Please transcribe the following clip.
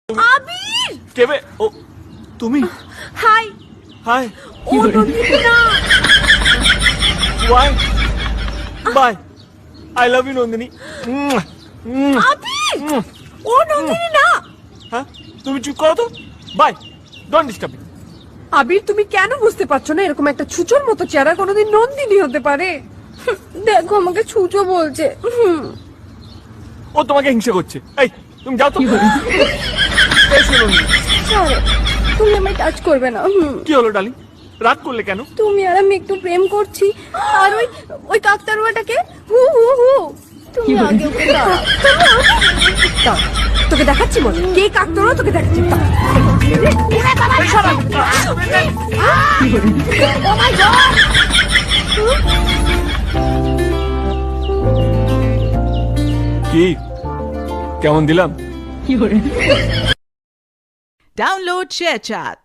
আবির কেবে ও তুমি high high ও নন্দিনী না why bye I love you Nandini Abir ও নন্দিনী না হ্যাঁ তুমি চুপ করো তো bye don't disturb me Abir তুমি কেন বুঝতে পারছো না এরকম একটা ছুচোর মতো চেহারা কোনোদিন নন্দিনী হতে পারে দেখো আমাকে ছুচো বলছে ও তোমাকে হিংসা করছে এই তুমি যাও তো এসো নন্দিনী ছাড়ো, তুমি আমায় টাচ করবে না কি হলো ডার্লিং রাগ করলে কেন তুমি আর আমি একটু প্রেম করছি আর ওই কাকতারুয়াটাকে হু হু হু তুমি আগে ওকে দাও। দাও, তোকে দেখাচ্ছি মনে কে কাকতারুয়া তোকে দেখাচ্ছি দাও। Oh my God! কি কেমন দিলাম Download ShareChat.